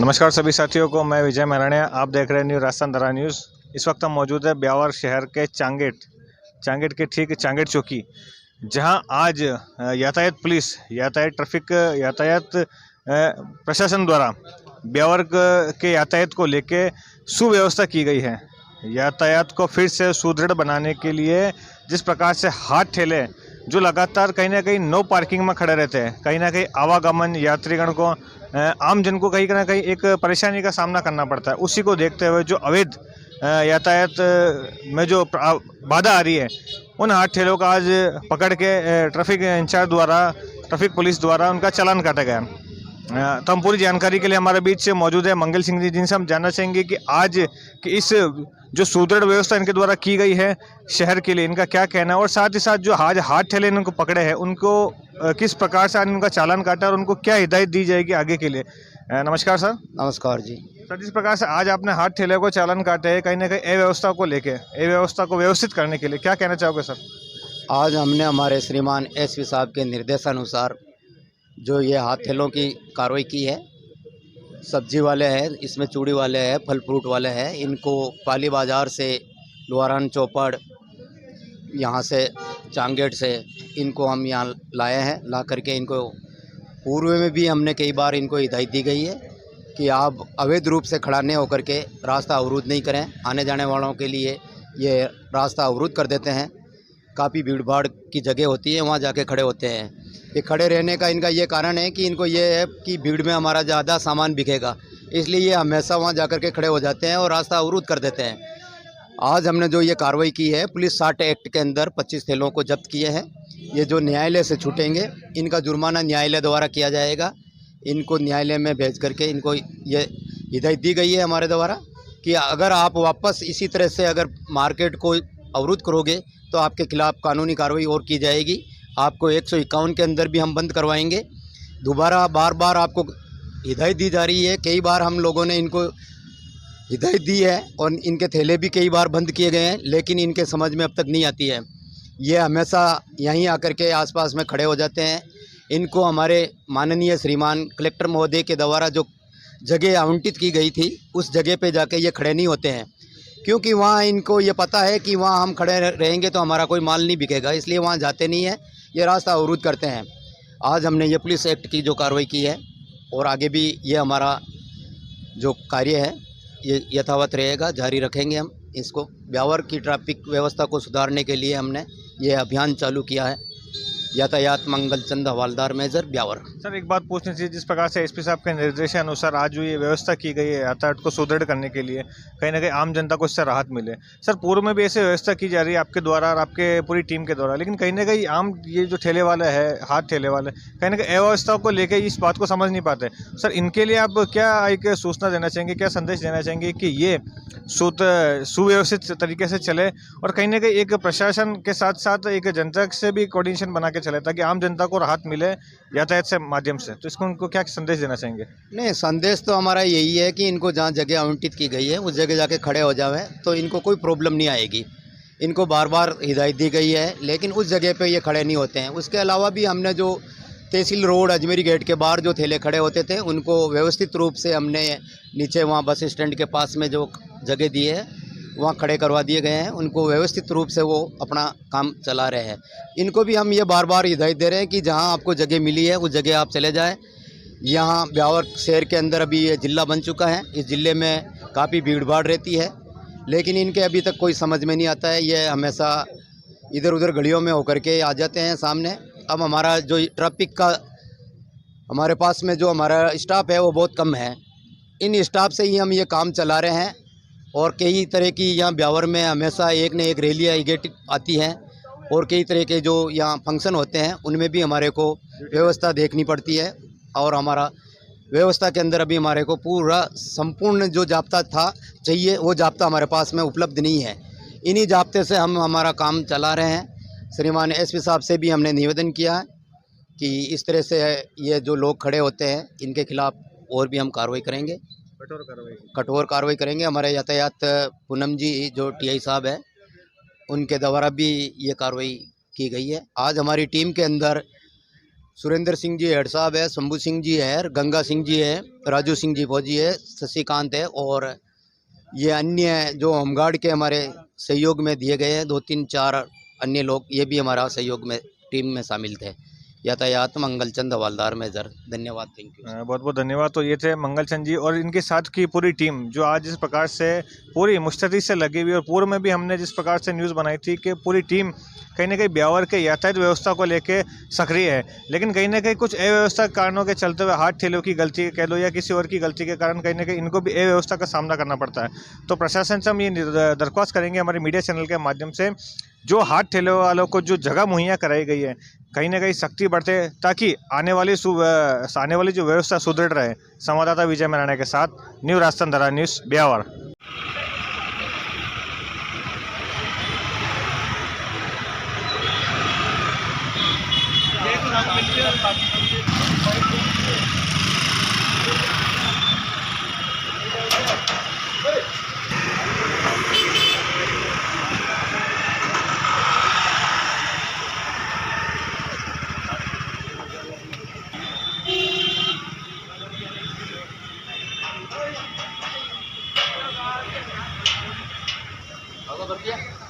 नमस्कार सभी साथियों को, मैं विजय मराणिया। आप देख रहे हैं न्यू राजस्थान दरा न्यूज़। इस वक्त हम मौजूद है ब्यावर शहर के चांगेट के ठीक चांगेट चौकी, जहां आज यातायात पुलिस, यातायात प्रशासन द्वारा ब्यावर के यातायात को लेके सुव्यवस्था की गई है। यातायात को फिर से सुदृढ़ बनाने के लिए जिस प्रकार से हाथ ठेले जो लगातार कहीं ना कहीं नो पार्किंग में खड़े रहते हैं, कहीं ना कहीं आवागमन यात्रीगण को, आम जन को कहीं ना कहीं एक परेशानी का सामना करना पड़ता है। उसी को देखते हुए जो अवैध यातायात में जो बाधा आ रही है, उन हाथ ठेलों का आज पकड़ के ट्रैफिक इंचार्ज द्वारा, ट्रैफिक पुलिस द्वारा उनका चालान काटा गया। तो हम पूरी जानकारी के लिए हमारे बीच मौजूद है मंगल सिंह जी, जिनसे हम जानना चाहेंगे कि आज कि इस जो सुदृढ़ व्यवस्था इनके द्वारा की गई है शहर के लिए, इनका क्या कहना है, और साथ ही साथ जो आज हाथ ठेले इनको पकड़े हैं उनको किस प्रकार से उनका चालान काटा और उनको क्या हिदायत दी जाएगी आगे के लिए। नमस्कार सर। नमस्कार जी। सर, जिस प्रकार से आज आपने हाथ ठेले को चालान काटे हैं, कहीं ना कहीं अव्यवस्था को लेके, अव्यवस्था को व्यवस्थित करने के लिए क्या कहना चाहोगे सर? आज हमने हमारे श्रीमान एसपी साहब के निर्देशानुसार जो ये हाथ ठेलों की कार्रवाई की है। सब्जी वाले हैं, इसमें चूड़ी वाले हैं, फल फ्रूट वाले हैं, इनको पाली बाज़ार से, लोहारान चौपड़, यहाँ से चांगेट से इनको हम यहाँ लाए हैं। ला करके इनको पूर्व में भी हमने कई बार इनको हिदायत दी गई है कि आप अवैध रूप से खड़ा नहीं होकर के रास्ता अवरुद्ध नहीं करें। आने जाने वालों के लिए ये रास्ता अवरुद्ध कर देते हैं। काफ़ी भीड़ भाड़ की जगह होती है, वहाँ जाके खड़े होते हैं। ये खड़े रहने का इनका ये कारण है कि इनको ये है कि भीड़ में हमारा ज़्यादा सामान बिकेगा, इसलिए ये हमेशा वहाँ जाकर के खड़े हो जाते हैं और रास्ता अवरुद्ध कर देते हैं। आज हमने जो ये कार्रवाई की है, पुलिस 60 एक्ट के अंदर 25 ठेलों को जब्त किए हैं। ये जो न्यायालय से छूटेंगे, इनका जुर्माना न्यायालय द्वारा किया जाएगा। इनको न्यायालय में भेज करके इनको ये हिदायत दी गई है हमारे द्वारा कि अगर आप वापस इसी तरह से अगर मार्केट को अवरुद्ध करोगे तो आपके खिलाफ़ कानूनी कार्रवाई और की जाएगी। आपको 151 के अंदर भी हम बंद करवाएंगे। दोबारा बार बार आपको हिदायत दी जा रही है। कई बार हम लोगों ने इनको हिदायत दी है और इनके ठेले भी कई बार बंद किए गए हैं, लेकिन इनके समझ में अब तक नहीं आती है। ये हमेशा यहीं आकर के आसपास में खड़े हो जाते हैं। इनको हमारे माननीय श्रीमान कलेक्टर महोदय के द्वारा जो जगह आवंटित की गई थी, उस जगह पे जाके ये खड़े नहीं होते हैं, क्योंकि वहाँ इनको ये पता है कि वहाँ हम खड़े रहेंगे तो हमारा कोई माल नहीं बिकेगा, इसलिए वहाँ जाते नहीं हैं। ये रास्ता अवरुद्ध करते हैं। आज हमने ये पुलिस एक्ट की जो कार्रवाई की है और आगे भी ये हमारा जो कार्य है ये यथावत रहेगा, जारी रखेंगे हम इसको। ब्यावर की ट्रैफिक व्यवस्था को सुधारने के लिए हमने ये अभियान चालू किया है। यातायात मंगल चंद हवालदार मेजर ब्यावर। सर, एक बात पूछनी चाहिए, जिस प्रकार से एसपी साहब के निर्देशानुसार आज जो ये व्यवस्था की गई है यातायात को सुदृढ़ करने के लिए, कहीं ना कहीं आम जनता को इससे राहत मिले। सर, पूर्व में भी ऐसे व्यवस्था की जा रही है आपके द्वारा और आपके पूरी टीम के द्वारा, लेकिन कहीं ना कहीं आम ये जो ठेले वाले हैं, हाथ ठेले वाले, कहीं ना कहीं अव्यवस्था को लेकर इस बात को समझ नहीं पाते। सर, इनके लिए आप क्या एक सूचना देना चाहेंगे, क्या संदेश देना चाहेंगे कि ये सुव्यवस्थित तरीके से चले और कहीं ना कहीं एक प्रशासन के साथ साथ एक जनता से भी कोऑर्डिनेशन बना के चले, ताकि आम जनता को राहत मिले यातायात से माध्यम से? तो इसको उनको क्या संदेश देना चाहेंगे? नहीं, संदेश तो हमारा यही है कि इनको जहाँ जगह आवंटित की गई है उस जगह जाके खड़े हो जावे तो इनको कोई प्रॉब्लम नहीं आएगी। इनको बार बार हिदायत दी गई है, लेकिन उस जगह पे ये खड़े नहीं होते हैं। उसके अलावा भी हमने जो तहसील रोड अजमेरी गेट के बाहर जो ठेले खड़े होते थे, उनको व्यवस्थित रूप से हमने नीचे वहाँ बस स्टैंड के पास में जो जगह दी है वहाँ खड़े करवा दिए गए हैं। उनको व्यवस्थित रूप से वो अपना काम चला रहे हैं। इनको भी हम ये बार बार हिदायत दे रहे हैं कि जहाँ आपको जगह मिली है उस जगह आप चले जाएं। यहाँ ब्यावर शहर के अंदर अभी ये ज़िला बन चुका है। इस ज़िले में काफ़ी भीड़ भाड़ रहती है, लेकिन इनके अभी तक कोई समझ में नहीं आता है। ये हमेशा इधर उधर गलियों में होकर के आ जाते हैं सामने। अब हमारा जो ट्रैफिक का हमारे पास में जो हमारा स्टाफ है वो बहुत कम है। इन स्टाफ से ही हम ये काम चला रहे हैं और कई तरह की यहाँ ब्यावर में हमेशा एक न एक रैलियाँ आती हैं और कई तरह के जो यहाँ फंक्शन होते हैं उनमें भी हमारे को व्यवस्था देखनी पड़ती है। और हमारा व्यवस्था के अंदर अभी हमारे को पूरा संपूर्ण जो जाब्ता था चाहिए, वो जाब्ता हमारे पास में उपलब्ध नहीं है। इन्हीं जाब्ते से हम हमारा काम चला रहे हैं। श्रीमान एसपी साहब से भी हमने निवेदन किया है कि इस तरह से ये जो लोग खड़े होते हैं इनके खिलाफ़ और भी हम कार्रवाई करेंगे, कठोर कार्रवाई करेंगे। हमारे यातायात पूनम जी जो टीआई साहब है, उनके द्वारा भी ये कार्रवाई की गई है। आज हमारी टीम के अंदर सुरेंद्र सिंह जी हेड साहब है, शंभू सिंह जी है, गंगा सिंह जी है, राजू सिंह जी फौजी है, शशिकांत है, और ये अन्य जो होमगार्ड के हमारे सहयोग में दिए गए हैं 2-3-4 अन्य लोग, ये भी हमारा सहयोग में टीम में शामिल थे। यातायात मंगलचंद हवालदार मेजर। धन्यवाद, थैंक यू। बहुत बहुत धन्यवाद। तो ये थे मंगलचंद जी और इनके साथ की पूरी टीम जो आज जिस प्रकार से पूरी मुस्तैदी से लगी हुई, और पूर्व में भी हमने जिस प्रकार से न्यूज़ बनाई थी कि पूरी टीम कहीं ना कहीं ब्यावर के यातायात व्यवस्था को लेके सक्रिय है, लेकिन कहीं ना कहीं कुछ अव्यवस्था कारणों के चलते हुए हाथ ठेलों की गलती कह लो या किसी और की गलती के कारण कहीं ना कहीं इनको भी अव्यवस्था का सामना करना पड़ता है। तो प्रशासन से हम ये दरख्वास्त करेंगे हमारे मीडिया चैनल के माध्यम से, जो हाथ ठेले वालों को जो जगह मुहैया कराई गई है कहीं ना कहीं सख्ती बढ़ते ताकि आने वाली जो व्यवस्था सुदृढ़ रहे। संवाददाता विजय मराणे के साथ न्यू राजस्थान धरा न्यूज़, ब्यावर। आगे बढ़िए।